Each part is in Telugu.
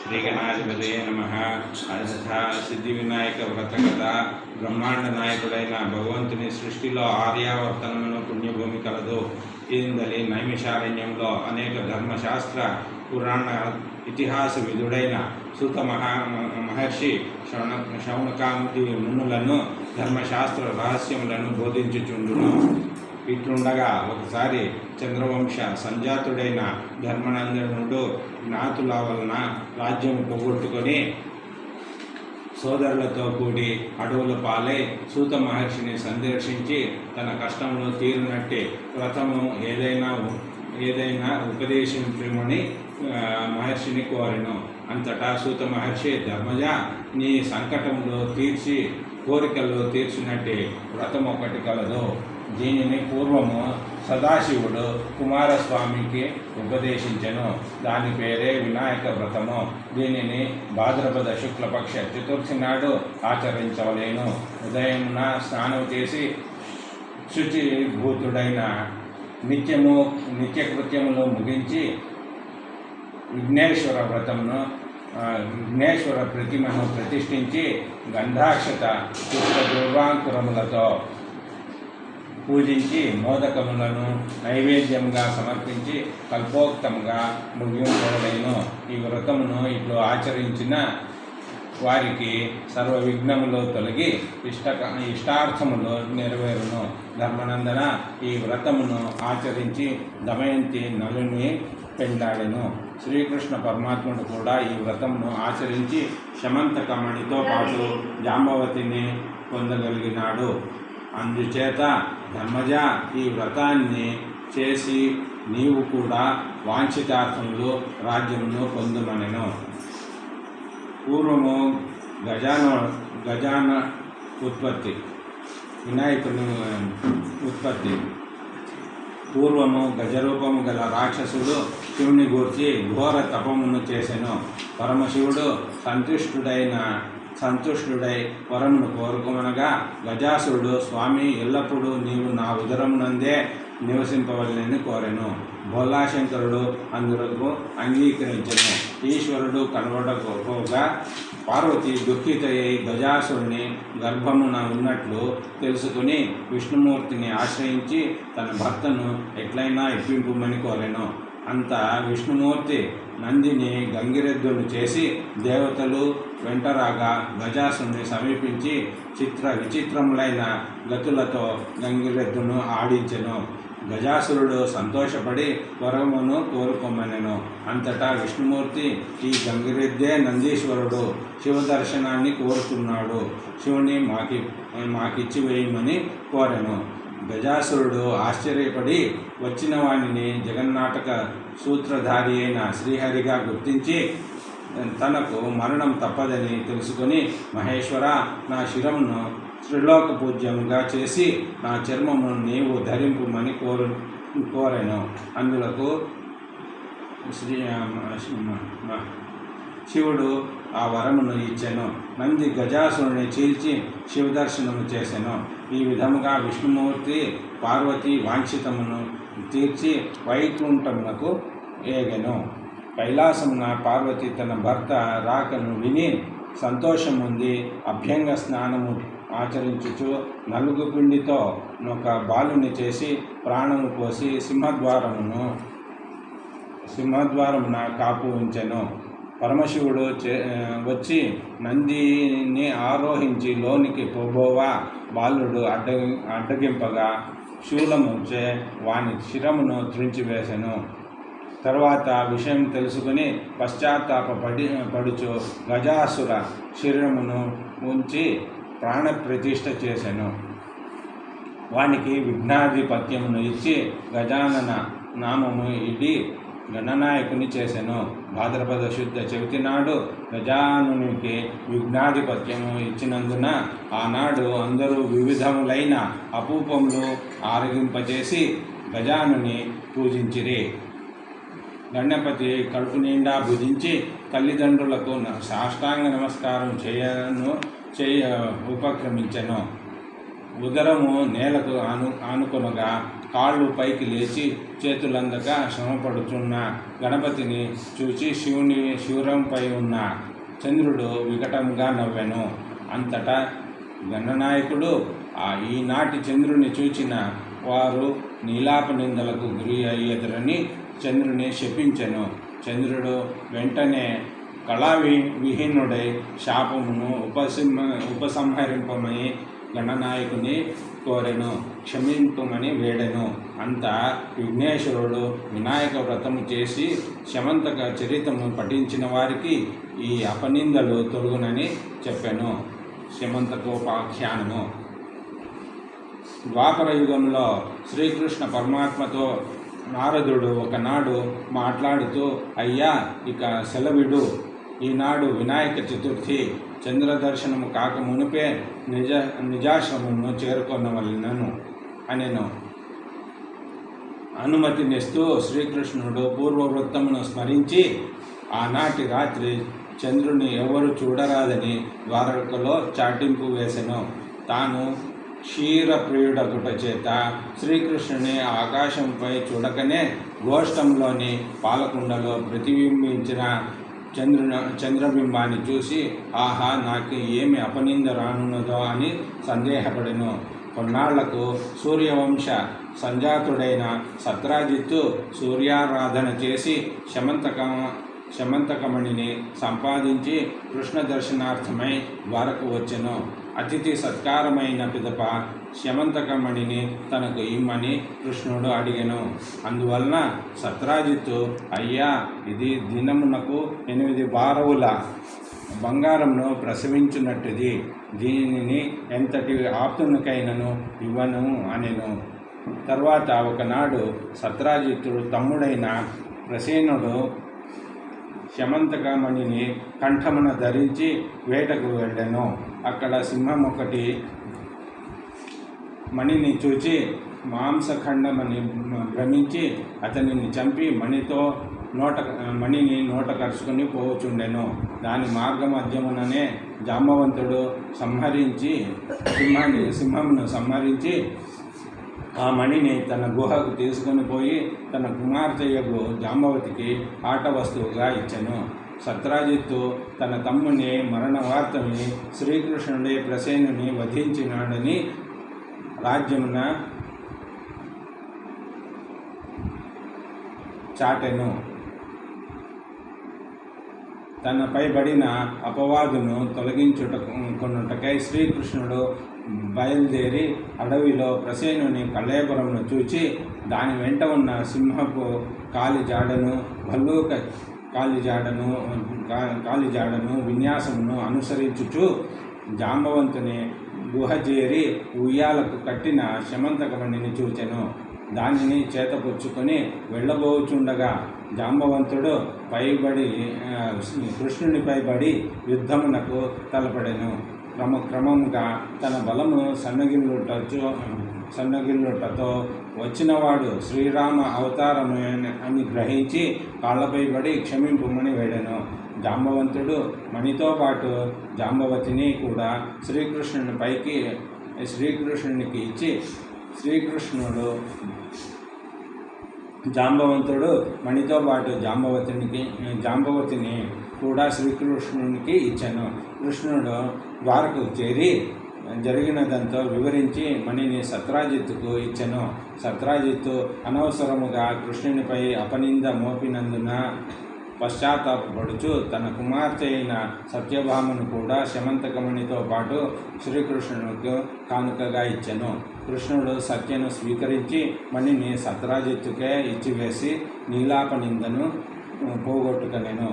శ్రీగణాధిపతయే నమః. అథ సిద్ధివినాయక వ్రతకథ. బ్రహ్మాండ నాయకుడైన భగవంతుని సృష్టిలో ఆర్యావర్తనమును పుణ్యభూమి కలదు. ఇందలి నైమిషారణ్యంలో అనేక ధర్మశాస్త్ర పురాణ ఇతిహాస విధుడైన సూత మహర్షి శౌనకాముడి మునులను ధర్మశాస్త్ర రహస్యములను బోధించుచుండును. ఇట్లుండగా ఒకసారి చంద్రవంశ సంజాతుడైన ధర్మనందనుడు జ్ఞాతుల వలన రాజ్యం పోగొట్టుకొని సోదరులతో కూడి అడవుల పాలై సూత మహర్షిని సందర్శించి తన కష్టంలో తీరినట్టే వ్రతము ఏదైనా ఉపదేశించమని మహర్షిని కోరెను. అంతటా సూత మహర్షి, ధర్మజ, నీ సంకటంలో కోరికల్లో తీర్చినట్టే వ్రతం ఒకటి కలదు. దీనిని పూర్వము సదాశివుడు కుమారస్వామికి ఉపదేశించెను. దాని పేరే వినాయక వ్రతము. దీనిని భాద్రపద శుక్లపక్ష చతుర్థి నాడు ఆచరించవలేను. ఉదయమున స్నానం చేసి శుచిభూతుడైన నిత్యకృత్యములు ముగించి విఘ్నేశ్వర ప్రతిమను ప్రతిష్ఠించి గంధాక్షత పుష్ప దుర్వాంకురములతో పూజించి మోదకములను నైవేద్యంగా సమర్పించి కల్పోక్తంగా ముగించవలేను. ఈ వ్రతమును ఇట్లు ఆచరించిన వారికి సర్వ విఘ్నములు తొలగి ఇష్టార్థములు నెరవేరును. ధర్మనందన, ఈ వ్రతమును ఆచరించి దమయంతి నలుని పెండాడెను. శ్రీకృష్ణ పరమాత్ముడు కూడా ఈ వ్రతమును ఆచరించి శమంతకమణితో పాటు జాంబవతిని పొందగలిగినాడు. అందుచేత ధర్మజ, ఈ వ్రతాన్ని చేసి నీవు కూడా వాంఛితార్థములు రాజ్యమును పొందుమనెను. పూర్వము గజాన ఉత్పత్తి. వినాయకుని ఉత్పత్తి. పూర్వము గజరూపము గల రాక్షసుడు శివుని గూర్చి ఘోర తపమును చేసెను. పరమశివుడు సంతుష్టుడై వరమును కోరుకోమనగా గజాసురుడు, స్వామి, ఎల్లప్పుడూ నీవు నా ఉదరమునందే నివసింపవలనని కోరెను. భోలాశంకరుడు అందుకు అంగీకరించెను. ఈశ్వరుడు కనబడకపోగా పార్వతి దుఃఖితయ్యి గజాసురుని గర్భమున ఉన్నట్లు తెలుసుకుని విష్ణుమూర్తిని ఆశ్రయించి తన భర్తను ఎట్లయినా ఇప్పింపుమని కోరెను. అంత విష్ణుమూర్తి నందిని గంగిరెద్దును చేసి దేవతలు వెంటరాగా గజాసుని సమీపించి విచిత్రములైన గతులతో గంగిరెద్దును ఆడించెను. గజాసురుడు సంతోషపడి వరమును కోరుకోమనెను. అంతటా విష్ణుమూర్తి, ఈ గంగిరెద్దే నందీశ్వరుడు, శివదర్శనాన్ని కోరుతున్నాడు, శివుని మాకిచ్చి వేయమని కోరెను. గజాసురుడు ఆశ్చర్యపడి వచ్చిన వాణిని జగన్నాటక సూత్రధారి అయిన శ్రీహరిగా గుర్తించి తనకు మరణం తప్పదని తెలుసుకొని, మహేశ్వర, నా శిరమును త్రిలోక పూజ్యంగా చేసి నా చర్మమును నీవు ధరింపుమని కోరెను. అందులకు శివుడు ఆ వరమును ఇచ్చెను. నంది గజాసురుని చీల్చి శివదర్శనము చేసెను. ఈ విధముగా విష్ణుమూర్తి పార్వతి వాంఛితమును తీర్చి వైకుంఠమునకు ఏగెను. కైలాసమున పార్వతి తన భర్త రాకను విని సంతోషముంది అభ్యంగ స్నానము ఆచరించుచు నలుగు పిండితో ఒక బాలుని చేసి ప్రాణము పోసి సింహద్వారమున కాపు ఉంచెను. పరమశివుడు వచ్చి నందిని ఆరోహించి లోనికి పోబోవా బాలుడు అడ్డగింపగా శూలముంచే వాని శిరమును త్రుంచివేసెను. తర్వాత విషయం తెలుసుకుని పశ్చాత్తాపడుచు గజాసుర శరీరమును ఉంచి ప్రాణప్రతిష్ఠ చేసెను. వానికి విఘ్నాధిపత్యమును ఇచ్చి గజానన నామము ఇడి గణనాయకుని చేసెను. భాద్రపద శుద్ధ చవితి నాడు గజానునికి విఘ్నాధిపత్యము ఇచ్చినందున ఆనాడు అందరూ వివిధములైన అపూపములు ఆరగింపచేసి గజానుని పూజించిరి. గణపతి కడుపు నిండా భుజించి తల్లిదండ్రులకు సాష్టాంగ నమస్కారం ఉపక్రమించెను. ఉదరము నేలకు ఆనుకొనగా కాళ్ళు పైకి లేచి చేతులందక శ్రమపడుతున్న గణపతిని చూచి శివుని శివరంపై ఉన్న చంద్రుడు వికటంగా నవ్వెను. అంతటా గణనాయకుడు ఈనాటి చంద్రుని చూచిన వారు నీలాప నిందలకు గురి అయ్యేదరని చంద్రుని శపించెను. చంద్రుడు వెంటనే విహీనుడై శాపమును ఉపసంహరింపమని గణనాయకుని కోరెను, క్షమింపమని వేడెను. అంత విఘ్నేశ్వరుడు వినాయక వ్రతము చేసి శమంతక చరితము పఠించిన వారికి ఈ అపనిందలు తొలగునని చెప్పెను. శమంతకోపాఖ్యానము. ద్వాపర యుగంలో శ్రీకృష్ణ పరమాత్మతో నారదుడు ఒకనాడు మాట్లాడుతూ, అయ్యా ఇక సెలవిడు, ఈనాడు వినాయక చతుర్థి, చంద్రదర్శనము కాక మునిపే నిజాశ్రమమును చేరుకొనవలెనను అనెను. అనుమతినిస్తూ శ్రీకృష్ణుడు పూర్వవృత్తమును స్మరించి ఆనాటి రాత్రి చంద్రుని ఎవరు చూడరాదని ద్వారకలో చాటింపు వేసెను. తాను క్షీరప్రియుడగుట చేత శ్రీకృష్ణుని ఆకాశంపై చూడకనే గోష్టంలోని పాలకుండలో ప్రతిబింబించిన చంద్రబింబాన్ని చూసి ఆహా నాకు ఏమి అపనింద రానున్నదో అని సందేహపడెను. కొన్నాళ్లకు సూర్యవంశ సంజాతుడైన సత్రాజిత్తు సూర్యారాధన చేసి శమంతకమణిని సంపాదించి కృష్ణ దర్శనార్థమై ద్వారకు వచ్చెను. అతిథి సత్కారమైన పిదప శమంతకమణిని తనకు ఇమ్మని కృష్ణుడు అడిగెను. అందువలన సత్రాజిత్తు, అయ్యా ఇది దినమునకు 8 బారవుల బంగారంను ప్రసవించున్నట్టుది, దీనిని ఎంతటి ఆప్తునికైనను ఇవ్వను అనెను. తర్వాత ఒకనాడు సత్రాజిత్తుడు తమ్ముడైన ప్రసేనుడు శమంతకమణిని కంఠమున ధరించి వేటకు వెళ్ళెను. అక్కడ సింహం ఒకటి మణిని చూచి మాంసఖండమని భ్రమించి అతనిని చంపి మణిని నోట కరుచుకొని పోవచుండెను. దాని మార్గమధ్యముననే జాంబవంతుడు సింహమును సంహరించి ఆ మణిని తన గుహకు తీసుకొని పోయి తన కుమార్తెయగు జాంబవతికి ఆట వస్తువుగా ఇచ్చెను. సత్రాజిత్తు తన తమ్ముని మరణ వార్తని శ్రీకృష్ణుడే ప్రసేనుని వధించినాడని రాజ్యమున చాటెను. తనపై పడిన అపవాదును తొలగించుకొనుటకై శ్రీకృష్ణుడు బయలుదేరి అడవిలో ప్రసేనుని కళేబరమును చూచి దాని వెంట ఉన్న సింహపు కాలిజాడను భల్లూక కాలిజాడను విన్యాసమును అనుసరించుచు జాంబవంతుని గుహ చేరి ఉయ్యాలకు కట్టిన శమంతకమణిని చూచెను. దానిని చేతపుచ్చుకొని వెళ్ళబోచుండగా జాంబవంతుడు కృష్ణునిపై పడి యుద్ధమునకు తలపడెను. క్రమముగా తన బలము సన్నగిల్లుటతో వచ్చినవాడు శ్రీరామ అవతారము అని గ్రహించి కాళ్ళపై పడి క్షమింపుమని వేడెను. జాంబవంతుడు మణితో పాటు జాంబవతిని కూడా శ్రీకృష్ణునికి ఇచ్చి జాంబవంతుడు మణితో పాటు జాంబవతిని కూడా శ్రీకృష్ణునికి ఇచ్చాను. కృష్ణుడు ద్వారకు చేరి జరిగినదంతా వివరించి మణిని సత్రాజిత్తుకు ఇచ్చెను. సత్రాజిత్తు అనవసరముగా కృష్ణునిపై అపనింద మోపినందున పశ్చాత్తాపడుచు తన కుమార్తె అయిన సత్యభామను కూడా శమంతకమణితో పాటు శ్రీకృష్ణునికి కానుకగా ఇచ్చెను. కృష్ణుడు సత్యను స్వీకరించి మణిని సత్రాజిత్తుకే ఇచ్చివేసి నీలాపనిందను పోగొట్టుకనెను.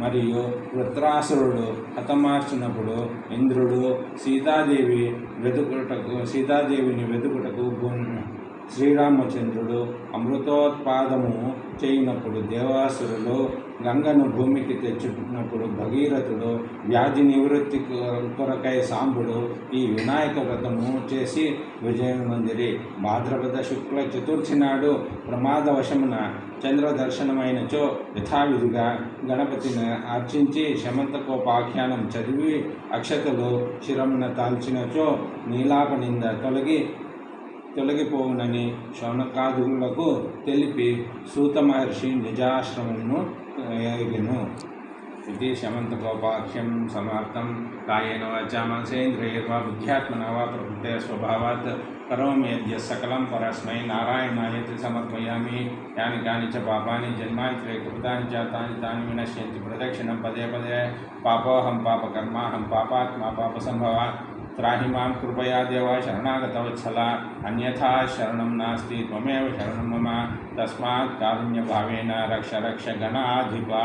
మరియు వృత్రాసురుడు హతమార్చినప్పుడు ఇంద్రుడు సీతాదేవిని వెతుకుటకు శ్రీరామచంద్రుడు అమృతోత్పాదము చేయనప్పుడు దేవాసురులు గంగను భూమికి తెచ్చినప్పుడు భగీరథుడు వ్యాధి నివృత్తి కొరకై సాంబుడు ఈ వినాయక వ్రతము చేసి విజయం పొందిరి. భాద్రపద శుక్ల చతుర్థి నాడు ప్రమాదవశమున చంద్ర దర్శనమైనచో యథావిధిగా గణపతిని అర్చించి శమంతకోపాఖ్యానం చదివి అక్షతలు శిరమున తాల్చినచో నీలాపనింద తొలగి తొలగిపోవునని శౌనకాదులకు తెలిపి సూత మహర్షి నిజాశ్రమమును ఎగిను. ఇది శమంతకోపాఖ్యం సమాప్తం. కాయేన వాచా మనసేంద్రియైర్వా బుద్ధ్యాత్మనా వా ప్రకృతే స్వభావాత్ కరోమి యద్య సకలం పరస్మై నారాయణాయేతి సమర్పయామి. యాని కాని చ పాపాని జన్మాంతరే కృతాని చ తాని వినశ్యంతి ప్రదక్షిణం పదే పదే. పాపోహం పాపకర్మాహం పాపాత్మా పాపసంభవ. త్రాహి మాం కృపయా దేవ శరణాగతవత్సల. అన్యథా శరణం నాస్తి త్వమేవ శరణం మమ. తస్మాత్ కారుణ్యభావేన రక్ష రక్ష గణాధిపా.